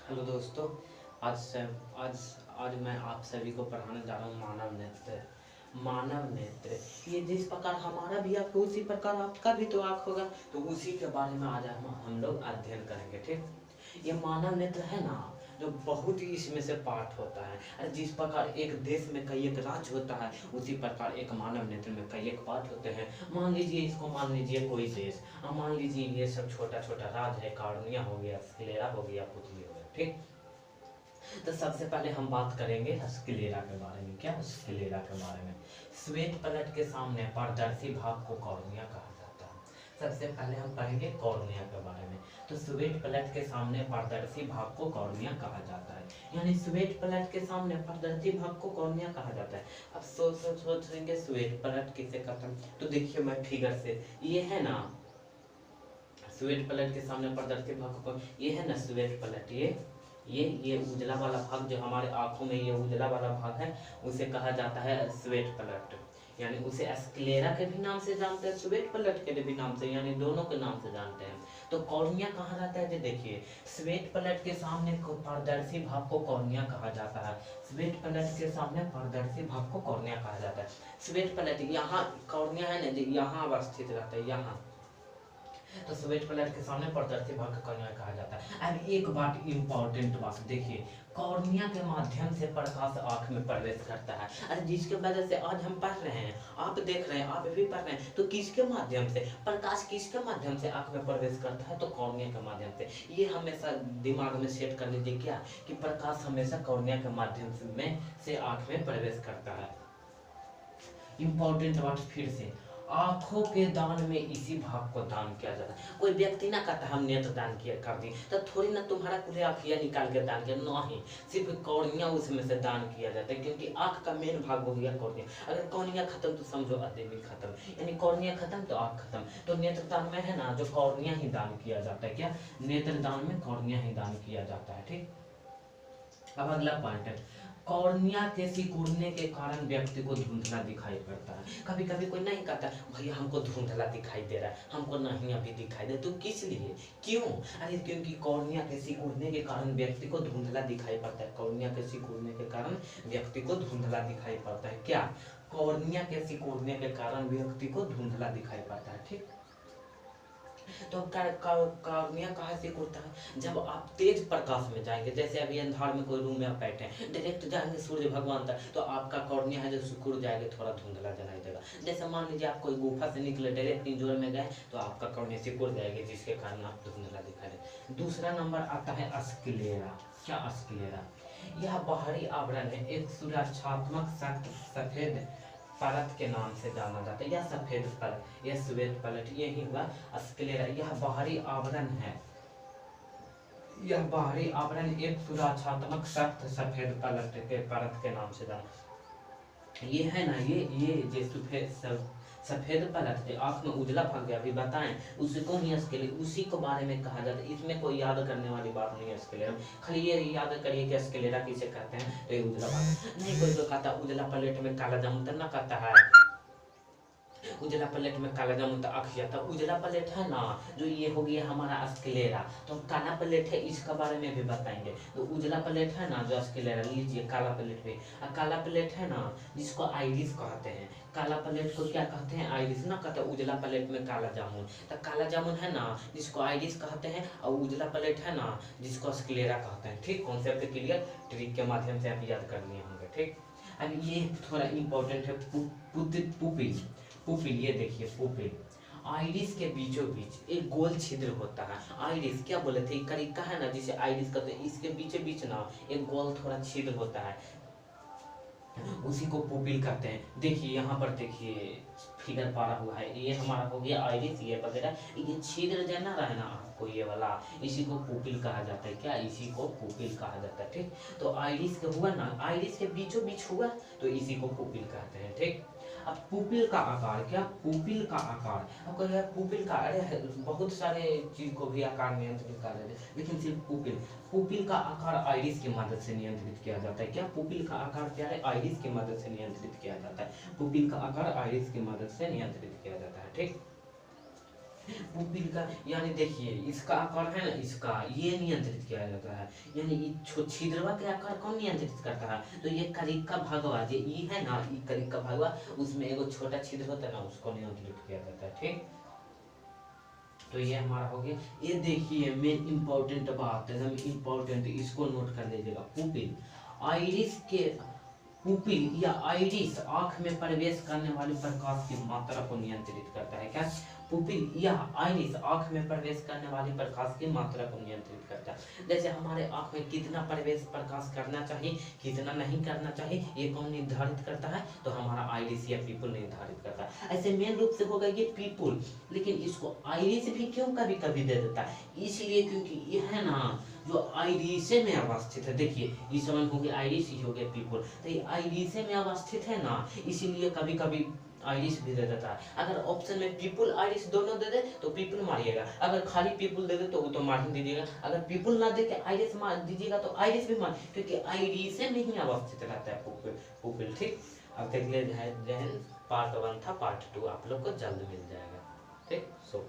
Hello दोस्तों। आज से आज आज मैं आप सभी को पढ़ाने जा रहा हूँ मानव नेत्र। मानव नेत्र, ये जिस प्रकार हमारा भी आँख है उसी प्रकार आपका भी तो आँख होगा, तो उसी के बारे में आज हम लोग अध्ययन करेंगे। ठीक, ये मानव नेत्र है ना, जो बहुत ही इसमें से पार्ट होता है। अरे जिस प्रकार एक देश में कई एक राज्य होता है, उसी प्रकार एक मानव नेत्र में कई एक पार्ट होते हैं। मान लीजिए इसको, मान लीजिए कोई देश, मान लीजिए ये सब छोटा छोटा राज्य है, कार्निया हो गया, स्क्लेरा हो गया, पुतली हो गया। ठीक, तो सबसे पहले हम बात करेंगे स्क्लेरा के बारे में। क्या स्क्लेरा के बारे में? श्वेत पलट के सामने पारदर्शी भाग को कॉर्निया कहा जाता है। सबसे पहले हम पढ़ेंगे कॉर्निया के बारे में। तो श्वेत पलट के सामने पारदर्शी भाग को कॉर्निया कहा जाता है, यानी श्वेत पलट के सामने पारदर्शी भाग को कॉर्निया कहा जाता है। अब सोचेंगे श्वेत पलट किसे कहते हैं, तो देखिए मैं फिगर से, ये है ना श्वेत पलट के सामने पारदर्शी भाग को, ये है ना श्वेत पलट, ये उजला वाला भाग जो हमारे आंखों में ये उजला वाला भाग है, उसे कहा जाता है श्वेत पलट, यानी उसे स्क्लेरा के भी नाम से जानते हैं, श्वेत पलट के भी नाम से, यानी दोनों के नाम से जानते हैं। तो कॉर्निया कहाँ रहता है? देखिए, श्वेत पलट के सामने पारदर्शी भाग को कॉर्निया कहा जाता है। श्वेत पलट के सामने पारदर्शी भाग को कॉर्निया कहा जाता है। श्वेत पलट यहाँ कॉर्निया है ना, यहाँ अवस्थित रहता है, यहाँ। तो श्वेत पलट के सामने पारदर्शी भाग को कॉर्निया कहा जाता है। अब एक बात इंपॉर्टेंट बात देखिए, कॉर्निया के माध्यम से प्रकाश आंख में प्रवेश करता है। अरे जिसके वजह से आज हम पढ़ रहे हैं, आप देख रहे हैं, आप भी पढ़ रहे हैं, तो किसके माध्यम से प्रकाश, किसके माध्यम से आंख में प्रवेश करता है? तो कॉर्निया के माध्यम से। ये हमेशा दिमाग में सेट कर लीजिए क्या, कि प्रकाश हमेशा कॉर्निया के माध्यम से आंख में प्रवेश करता है। इंपॉर्टेंट बात फिर से, आंखों के दान में इसी भाग को दान किया जाता है। कोई व्यक्ति ना कहता हम नेत्र दान किया कर दी, तो थोड़ी ना तुम्हारा पूरे आँखिया निकाल के दान किया, नहीं, सिर्फ कॉर्निया उसमें से दान किया जाता है, क्योंकि आँख का मेन भाग हो गया कॉर्निया। अगर कॉर्निया खत्म तो समझो आदमी खत्म, यानी कॉर्निया खत्म तो आँख खत्म। तो नेत्र दान में है ना, जो कॉर्निया ही दान किया जाता है। क्या? नेत्र दान में कॉर्निया ही दान किया जाता है। ठीक, अब अगला पॉइंट है, कॉर्निया के सिकुड़ने के कारण व्यक्ति को धुंधला दिखाई पड़ता है। कभी कभी कोई नहीं कहता भैया हमको धुंधला दिखाई दे रहा है, हमको नहीं अभी दिखाई दे, तो किस लिए, क्यों? अरे क्योंकि कॉर्निया के सिकुड़ने के कारण व्यक्ति को धुंधला दिखाई पड़ता है। कॉर्निया के सिकुड़ने के कारण व्यक्ति को धुंधला दिखाई पड़ता है। क्या? कॉर्निया के सिकुड़ने के कारण व्यक्ति को धुंधला दिखाई पड़ता है। ठीक, तो कॉर्निया कहाँ से सिकुड़ता है? जब आप तेज प्रकाश में जाएंगे, जैसे अभी अंधार में कोई रूम में आप बैठे हैं, डायरेक्ट जाएंगे सूर्य भगवान तक, तो आपका कॉर्निया है जो सिकुड़ जाएगा, थोड़ा धुंधला दिखाई देगा। जैसे मान लीजिए आप कोई गुफा से निकले, डायरेक्ट इंजोर में गए, तो आपका कॉर्निया सिकुड़ जाएगी, जिसके कारण आप धुंधला दिखाई दे। दूसरा नंबर आता है स्क्लेरा। क्या स्क्लेरा? यह बाहरी आवरण है, एक सुरक्षात्मक सख्त सफेद परत के नाम से जाना जाता है। यह सफेद परत, यह श्वेत पलट, यही हुआ स्क्लेरा। यह बाहरी आवरण है, यह बाहरी आवरण एक सुरक्षात्मक सख्त सफेद परत के नाम से जाना। ये है ना, ये सफेद पलट है, आँख में उजला भाग गया, अभी बताएं उसको ही स्क्लेरा, उसी के बारे में कहा जाता है। इसमें कोई याद करने वाली बात नहीं है स्क्लेरा, खाली ये याद करिए कि स्क्लेरा किसे कहते हैं, तो ये उजला भाग नहीं। कोई तो कहता उजला प्लेट में काला जामुन, तो ना कहता है उजला प्लेट में काला जामुन तो अखिया, तो उजला प्लेट है ना, जो ये हो गया हमारा स्क्लेरा। तो काला प्लेट है, इसके बारे में भी बताएंगे। तो उजला प्लेट है ना जो स्क्लेरा, लीजिए काला प्लेट पे, काला प्लेट है ना जिसको आइरिस कहते हैं, काला प्लेट को क्या कहते हैं? आइरिस ना कहते, उजला प्लेट में काला जामुन, तो काला जामुन है ना जिसको आइरिस कहते हैं, और उजला प्लेट है ना जिसको स्क्लेरा कहते हैं। ठीक, कॉन्सेप्ट क्लियर, ट्रिक के माध्यम से आप याद कर लिए होंगे। ठीक, अब ये थोड़ा इंपॉर्टेंट है, पुपिल। पुपिल, ये देखिए पुपिल, आइरिस के बीचों बीच एक गोल छिद्र होता है। आइरिस क्या बोले थे, करिका है ना जिसे आइरिस कहते हैं, इसके बीचे बीच ना एक गोल थोड़ा छिद्र होता है, उसी को पुपिल कहते हैं। देखिए यहाँ पर देखिए फिगर पारा हुआ है, ये हमारा हो गया आइरिस, ये वगैरह, ये छिद्र देना रहे ना आपको, ये वाला, इसी को पुपिल कहा जाता है। क्या? इसी को पुपिल कहा जाता है। ठीक, तो आइरिस के हुआ ना, आइरिस के बीचों बीच हुआ, तो इसी को पुपिल कहते हैं। ठीक, अब पुपिल का आकार, क्या पुपिल का आकार, अब पुपिल का, अरे बहुत सारे चीज को भी आकार नियंत्रित कर देते, लेकिन सिर्फ पुपिल, पुपिल का आकार आइरिस की मदद से नियंत्रित किया जाता है। क्या? पुपिल का आकार क्या है? आइरिस की मदद से नियंत्रित किया जाता है। पुपिल का आकार आइरिस की मदद से नियंत्रित किया जाता है। ठीक, पुपिल का यानी देखिए इसका आकार है ना, इसका ये नियंत्रित किया जाता है। यानी छिद्रवा के आकार कौन नियंत्रित करता है, तो ये करिक का भागवा जो ई है ना, ई करिक का भागवा, उसमें एगो छोटा छिद्र होता है ना, उसको नियंत्रित किया जाता है। ठीक, तो ये हमारा हो गया। ये देखिए मेन इंपॉर्टेंट बात, एकदम इंपॉर्टेंट, इसको नोट कर लीजिएगा। पुपिल आइरिस के, पुपिल या आइरिस आंख में प्रवेश करने वाले प्रकाश की मात्रा को नियंत्रित करता है। क्या, पुपिल या आइरिस आंख में प्रवेश करने वाली प्रकाश की मात्रा को नियंत्रित करता है। जैसे हमारे आंख में कितना प्रवेश प्रकाश करना चाहिए, कितना नहीं करना चाहिए, ये कौन निर्धारित करता है, तो हमारा आइरिस या पीपुल निर्धारित करता है। ऐसे मेन रूप से होगा ये पीपुल, लेकिन इसको आइरिस भी क्यों कभी कभी दे देता है, इसलिए क्योंकि ये है ना जो आइरिसे में अवस्थित है। देखिए इस वन हो गया आइरिस, ये हो गया पीपुल, तो ये आइरिसे में अवस्थित है ना, इसीलिए कभी कभी आइरिस भी दे देता है। अगर ऑप्शन में पीपुल आइरिस दोनों दे दे तो पीपुल मारिएगा, अगर खाली पीपुल दे दे तो वो तो मार ही दीजिएगा। अगर पीपुल ना दे के आइरिस मार दीजिएगा तो आइरिस भी मार, क्योंकि आइरिसे में ही अवस्थित रहता है पुपिल। ठीक, अब देख ले जहन पार्ट 1 था, पार्ट 2 आप लोग को जल्द मिल जाएगा। ठीक, सो